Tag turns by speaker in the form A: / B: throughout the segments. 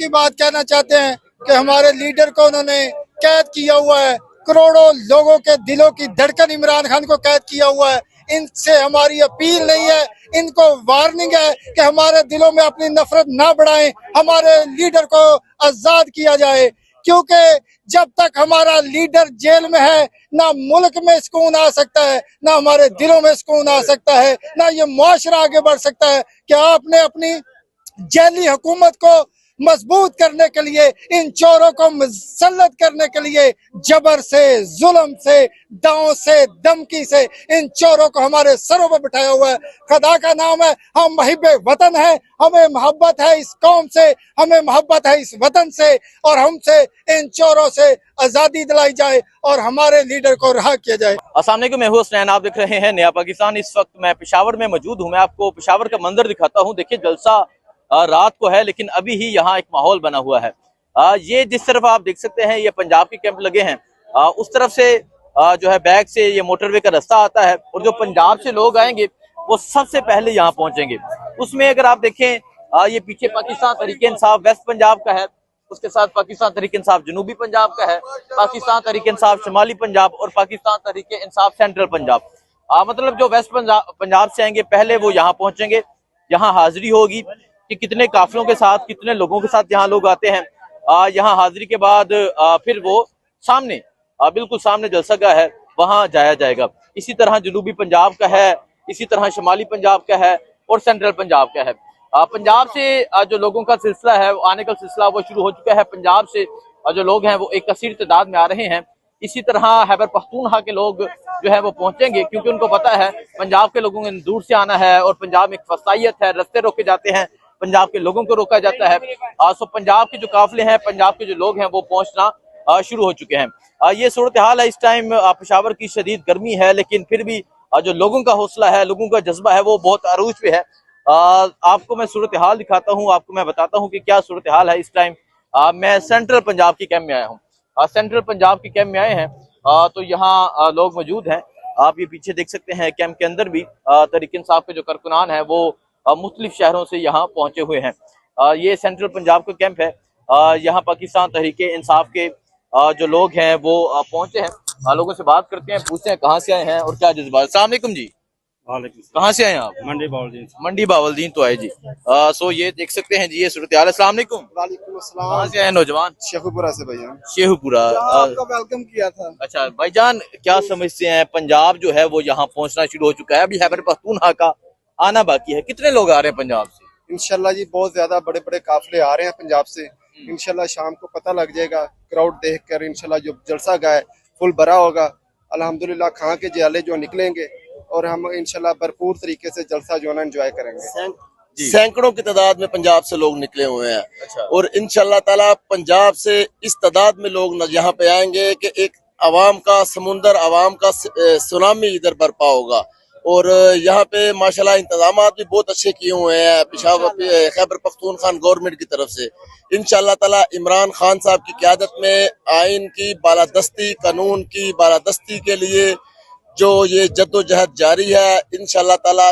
A: एक ही बात कहना चाहते हैं कि हमारे लीडर को उन्होंने कैद किया हुआ है। करोड़ों लोगों के दिलों की धड़कन इमरान खान को कैद किया हुआ है। इनसे हमारी अपील नहीं है, इनको वार्निंग है कि हमारे दिलों में अपनी नफरत ना बढ़ाएं, हमारे लीडर को आजाद किया जाए। क्योंकि जब तक हमारा लीडर जेल में है, ना मुल्क में सुकून आ सकता है, ना हमारे दिलों में सुकून आ सकता है, ना ये मुआशरा आगे बढ़ सकता है। कि आपने अपनी जेली हुकूमत को मजबूत करने के लिए, इन चोरों को मुसल्लत करने के लिए जबर से, जुल्म से, दांव से, धमकी से इन चोरों को हमारे सरों पर बिठाया हुआ है। खुदा का नाम है, हम मुहिब्बे वतन है, हमें मोहब्बत है इस कौम से, हमें मोहब्बत है इस वतन से, और हमसे इन चोरों से आजादी दिलाई जाए और हमारे लीडर को रिहा किया जाए।
B: अस्सलाम वालेकुम, मैं हूं हुसनैन, आप देख रहे हैं नया पाकिस्तान। इस वक्त मैं पेशावर में मौजूद हूं। मैं आपको पेशावर का मंजर दिखाता हूं। देखिए, जलसा रात को है, लेकिन अभी ही यहाँ एक माहौल बना हुआ है। ये जिस तरफ आप देख सकते हैं, ये पंजाब के कैंप लगे हैं। उस तरफ से जो है बैक से ये मोटरवे का रास्ता आता है, और जो पंजाब से लोग आएंगे वो सबसे पहले यहाँ पहुंचेंगे। उसमें अगर आप देखें, ये पीछे पाकिस्तान तहरीक इंसाफ वेस्ट पंजाब का है, उसके साथ पाकिस्तान तहरीक इंसाफ जनूबी पंजाब का है, पाकिस्तान तहरीक इंसाफ शुमाली पंजाब, और पाकिस्तान तहरीक इंसाफ सेंट्रल पंजाब। मतलब जो वेस्ट पंजाब से आएंगे पहले वो यहाँ पहुंचेंगे। यहाँ हाजिरी होगी कि कितने काफिलों के साथ, कितने लोगों के साथ यहाँ लोग आते हैं। यहाँ हाजिरी के बाद फिर वो सामने बिल्कुल सामने जलसागाह है, वहाँ जाया जाएगा। इसी तरह जनूबी पंजाब का है, इसी तरह शुमाली पंजाब का है, और सेंट्रल पंजाब का है। पंजाब से जो लोगों का सिलसिला है, आने का सिलसिला वो शुरू हो चुका है। पंजाब से जो लोग हैं वो एक कसीर तादाद में आ रहे हैं। इसी तरह खैबर पख्तूनख्वा के लोग जो है वो पहुंचेंगे, क्योंकि उनको पता है पंजाब के लोगों ने दूर से आना है, और पंजाब में एक फसाइयत है, रास्ते रोके जाते हैं, पंजाब के लोगों को रोका जाता है। सो पंजाब के जो काफिले हैं, पंजाब के जो लोग हैं वो पहुंचना शुरू हो चुके हैं। ये सूरत हाल है। इस टाइम पेशावर की शदीद गर्मी है, लेकिन फिर भी जो लोगों का हौसला है, लोगों का जज्बा है, वो बहुत अरूज पे है। आपको मैं सूरत हाल दिखाता हूँ, आपको मैं बताता हूँ कि क्या सूरत हाल है इस टाइम। मैं सेंट्रल पंजाब की कैंप में आया हूँ। सेंट्रल पंजाब की कैंप में आए हैं, तो यहाँ लोग मौजूद हैं। आप ये पीछे देख सकते हैं, कैंप के अंदर भी तहरीक इंसाफ के जो कारकुनान है वो मुख्तलिफ शहरों से यहाँ पहुंचे हुए हैं। ये सेंट्रल पंजाब का कैंप है। यहाँ पाकिस्तान तहरीक इंसाफ के जो लोग हैं वो पहुंचे हैं। लोगों से बात करते हैं, पूछते हैं कहाँ से आए हैं और क्या जज्बा। अस्सलाम वालेकुम जी। कहाँ से आए आप?
C: मंडी बावलदीन।
B: मंडी बावलदीन तो आए जी। सो ये देख सकते हैं जी, ये सूरत हाल है। अस्सलाम वालेकुम।
A: वालेकुम अस्सलाम।
B: कहाँ से आए नौजवान?
A: शेखुपुरा से भैया,
B: शेखुपुरा।
A: आपका वेलकम किया था।
B: अच्छा भाईजान, क्या समझते हैं, पंजाब जो है वो यहाँ पहुंचना शुरू हो चुका है, अभी खैबर पख्तूनख्वा का आना बाकी है। कितने लोग आ रहे हैं पंजाब से?
A: इंशाल्लाह जी बहुत ज्यादा बड़े बड़े काफिले आ रहे हैं पंजाब से। इंशाल्लाह शाम को पता लग जाएगा, क्राउड देखकर इंशाल्लाह जो जलसा गाय फुल भरा होगा। अल्हम्दुलिल्लाह खां के जियाले जो निकलेंगे, और हम इंशाल्लाह भरपूर तरीके से जलसा जो है ना एंजॉय करेंगे।
D: सैकड़ों की तादाद में पंजाब से लोग निकले हुए हैं।
B: अच्छा।
D: और इंशाल्लाह ताला पंजाब से इस तादाद में लोग यहाँ पे आएंगे कि एक आवाम का समुंदर, आवाम का सुनामी इधर बरपा होगा। और यहाँ पे माशाल्लाह इंतजामात भी बहुत अच्छे किए हुए हैं पेशावर खैबर पख्तूनख्वा गवर्नमेंट की तरफ से। इंशाल्लाह ताला इमरान खान साहब की क़यादत में आइन की बालादस्ती, कानून की बालादस्ती के लिए जो ये जद्दोजहद जारी है, इंशाल्लाह ताला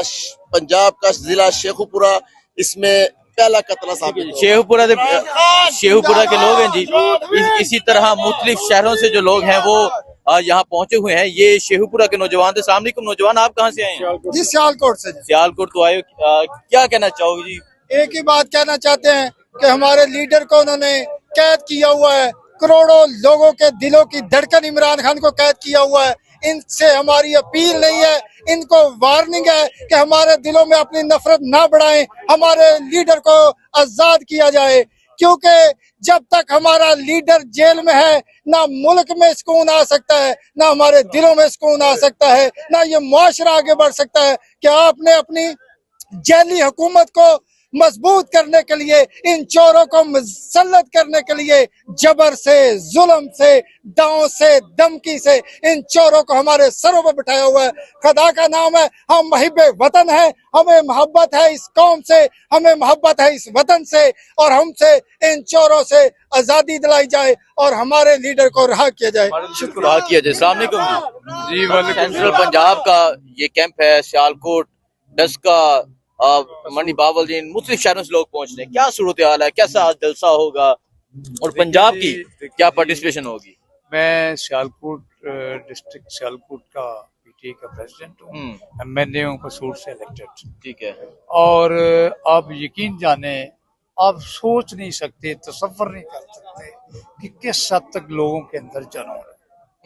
D: पंजाब का जिला शेखुपुरा इसमें पहला कतरा साबित होगा।
B: शेखुपुरा के लोग हैं जी। इसी तरह मुख्तलिफ शहरों से जो लोग हैं वो यहाँ पहुंचे हुए हैं। ये शेखुपुरा के नौजवान थे। अस्सलाम वालेकुम नौजवान, आप कहाँ से आए हैं?
A: जी सियालकोट से।
B: सियालकोट तो आए। क्या कहना चाहोगे जी?
A: एक ही बात कहना चाहते हैं कि हमारे लीडर को उन्होंने कैद किया हुआ है। करोड़ों लोगों के दिलों की धड़कन इमरान खान को कैद किया हुआ है। इनसे हमारी अपील नहीं है, इनको वार्निंग है कि हमारे दिलों में अपनी नफरत ना बढ़ाएं, हमारे लीडर को आजाद किया जाए। क्योंकि जब तक हमारा लीडर जेल में है, ना मुल्क में सुकून आ सकता है, ना हमारे दिलों में सुकून आ सकता है, ना ये मुआशरा आगे बढ़ सकता है। कि आपने अपनी जेली हुकूमत को मजबूत करने के लिए, इन चोरों को मुसल्लत करने के लिए जबर से, जुल्म से, दांव से, धमकी से इन चोरों को हमारे सरों पर बिठाया हुआ है। खुदा का नाम है, हम मुहिब्बे वतन है, हमें मोहब्बत है इस कौम से, हमें मोहब्बत है इस वतन से, और हमसे इन चोरों से आजादी दिलाई जाए और हमारे लीडर को रिहा किया जाए।
B: शुक्रिया किया जाए। अस्सलाम वालेकुम जी। सेंट्रल पंजाब का ये कैंप है, सियालकोट, डस्का, मंडी बावलदीन मुख्तलिफ शहरों से लोग पहुंच रहे हैं, क्या सूरत हाल है, कैसा आज जलसा होगा और पंजाब की क्या पार्टिसिपेशन होगी?
C: मैं सियालकोट डिस्ट्रिक्ट सियालकोट का पीटीए का प्रेसिडेंट हूँ। मैंने हूँ कसूर से इलेक्टेड।
B: ठीक है।
C: और आप यकीन जाने, आप सोच नहीं सकते, तसव्वुर नहीं कर सकते कि किस हद तक लोगों के अंदर जुनून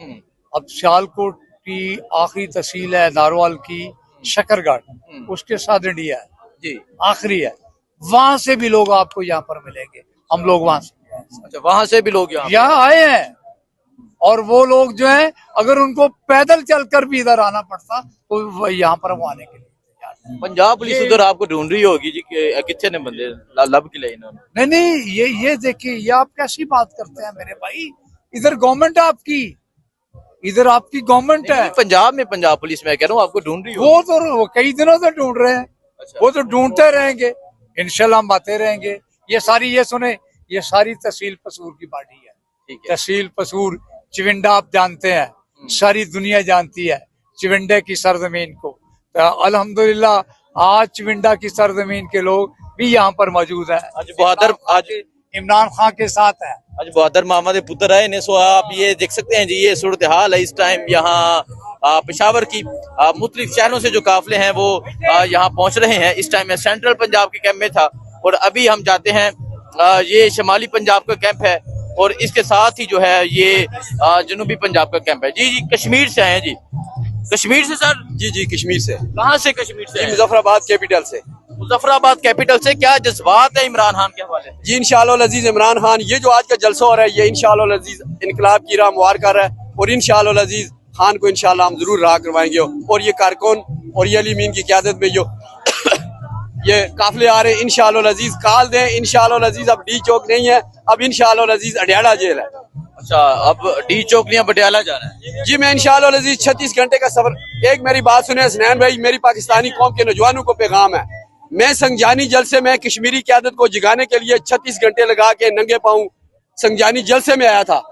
C: है। अब सियालकोट की आखिरी तहसील है नारवाल की शकरगढ़, उसके साथ इंडिया है
B: जी,
C: आखिरी है। वहां से भी लोग आपको यहाँ पर मिलेंगे। हम लोग वहां से
B: अच्छा, वहां से भी लोग
C: यहाँ आए हैं। और वो लोग जो है, अगर उनको पैदल चलकर भी इधर आना पड़ता तो वो यहाँ पर वो आने के लिए तैयार हैं।
B: पंजाब पुलिस उधर आपको ढूंढ रही होगी जी, कितने ने बंदे लब के लिए इन्होंने?
C: नहीं, ये देखिए, ये आप कैसी बात करते हैं मेरे भाई। इधर गवर्नमेंट है आपकी, इधर आपकी गवर्नमेंट है।
B: पंजाब में पंजाब पुलिस मैं कह रहा हूँ आपको ढूंढ रही
C: वो तो वो कई दिनों से ढूंढ रहे हैं।
B: अच्छा।
C: वो तो ढूंढते रहेंगे, इंशाल्लाह हम आते रहेंगे। ये सुने, ये सारी तहसील पसूर की पार्टी है।
B: ठीक है।
C: तहसील पसूर चिविंडा आप जानते हैं, सारी दुनिया जानती है चिविंडे की सरजमीन को। तो अल्हम्दुलिल्लाह आज चिविंडा की सरजमीन के लोग भी यहाँ पर मौजूद हैं।
B: आज
C: इमरान खान के साथ है।
B: आज बहादुर मामा के पुत्र आए ने, सो आप ये देख सकते हैं जी, ये सूरत हाल है इस टाइम यहाँ पेशावर की। मुख्तलिफ शहरों से जो काफिले हैं वो यहाँ पहुंच रहे हैं। इस टाइम में सेंट्रल पंजाब के कैंप में था और अभी हम जाते हैं, ये शमाली पंजाब का कैंप है और इसके साथ ही जो है ये जनूबी पंजाब का कैंप है। जी जी, कश्मीर से आए हैं जी। कश्मीर से सर?
E: जी जी, कश्मीर से।
B: कहाँ से कश्मीर से?
E: मुजफ्फराबाद कैपिटल से।
B: मुजफ्फराबाद कैपिटल से। क्या जज्बात है इमरान खान के हवाले से?
E: जी इंशाअल्लाह अजीज, इमरान खान ये जो आज का जलसा हो रहा है, ये इंशाअल्लाह अजीज इनकलाब की राह मुबारक कर रहा है और इंशाअल्लाह अजीज खान को इंशाअल्लाह हम जरूर राह करवाएंगे। और ये कारकुन और ये अली मीन की क़यादत में जो ये काफिले आ रहे हैं, इंशाअल्लाह अजीज काल दें इंशाअल्लाह अजीज। अब डी चौक नहीं है, अब इंशाअल्लाह अजीज अडियाला जेल है।
B: अच्छा, अब डी चौक नहीं, पटियाला जा रहा है
E: जी। मैं इंशाअल्लाह अजीज 36 घंटे का सफर। एक मेरी बात सुने हसनैन भाई, मेरी पाकिस्तानी कौम के नौजवानों को पैगाम है। मैं संगजानी जलसे में कश्मीरी क़यादत को जगाने के लिए 36 घंटे लगा के नंगे पाँव संगजानी जलसे में आया था।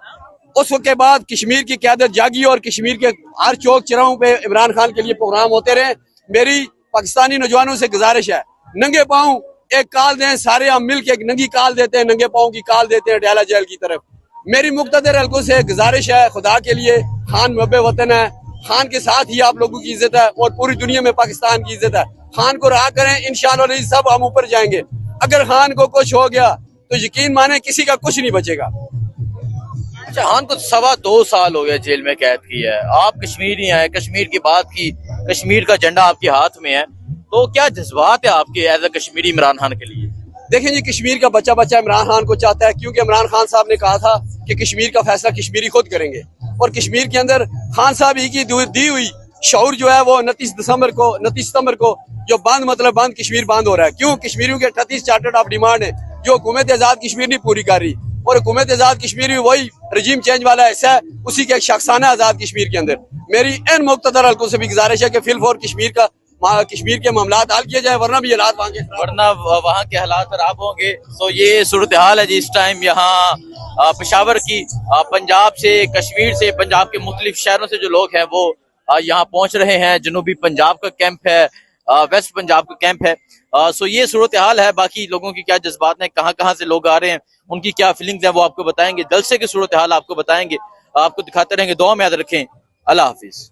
E: उसके बाद कश्मीर की क़यादत जागी और कश्मीर के हर चौक चौराहों पे इमरान खान के लिए प्रोग्राम होते रहे। मेरी पाकिस्तानी नौजवानों से गुजारिश है, नंगे पाँव एक काल दें, सारे हम मिल के एक नंगी काल देते हैं, नंगे पाँव की काल देते हैं अडियाला जेल की तरफ। मेरी मुक्तदर हल्कों से गुजारिश है, खुदा के लिए, खान मुहब्बे वतन है, खान के साथ ही आप लोगों की इज्जत है और पूरी दुनिया में पाकिस्तान की इज्जत है। खान को रहा करें, इंशाअल्लाह सब हम ऊपर जाएंगे। अगर खान को कुछ हो गया तो यकीन माने किसी का कुछ नहीं बचेगा।
B: अच्छा, खान को 2.25 साल हो गया जेल में कैद किया है। आप कश्मीर ही आए, कश्मीर की बात की, कश्मीर का झंडा आपके हाथ में है, तो क्या जज्बात है आपके एज ए कश्मीरी इमरान खान के लिए?
E: देखें जी, कश्मीर का बच्चा बच्चा इमरान खान को चाहता है, क्योंकि इमरान खान साहब ने कहा था कि कश्मीर का फैसला कश्मीरी खुद करेंगे। और कश्मीर के अंदर खान साहब ही की दी हुई शऊर जो है वो 29 सितंबर को जो बंद, मतलब बंद कश्मीर बंद हो रहा है। क्यों? कश्मीरियों के 38 चार्टर्ड ऑफ डिमांड है जो हुकूमत आजाद कश्मीर नहीं पूरी कर रही। और हुकूमत आजाद कश्मीर भी वही रजीम चेंज वाला हिस्सा है, उसी के एक शख्साना आजाद कश्मीर के अंदर। मेरी इन मुक्तदर हल्कों से भी गुजारिश है कि फिलफौर कश्मीर के मामलात हल किए जाए, वरना भी हालात
B: वहाँ के हालात खराब होंगे। तो ये सूरत हाल है जी इस टाइम यहाँ पेशावर की। पंजाब से, कश्मीर से, पंजाब के मुख्तलिफ शहरों से जो लोग हैं वो यहाँ पहुंच रहे हैं। जनूबी पंजाब का कैंप है, वेस्ट पंजाब का कैंप है। सो ये सूरत हाल है। बाकी लोगों की क्या जज्बात हैं, कहाँ कहाँ से लोग आ रहे हैं, उनकी क्या फीलिंग्स हैं, वो आपको बताएंगे। जलसे की सूरत हाल आपको बताएंगे, आपको दिखाते रहेंगे। दुआ में याद रखें। अल्लाह हाफिज।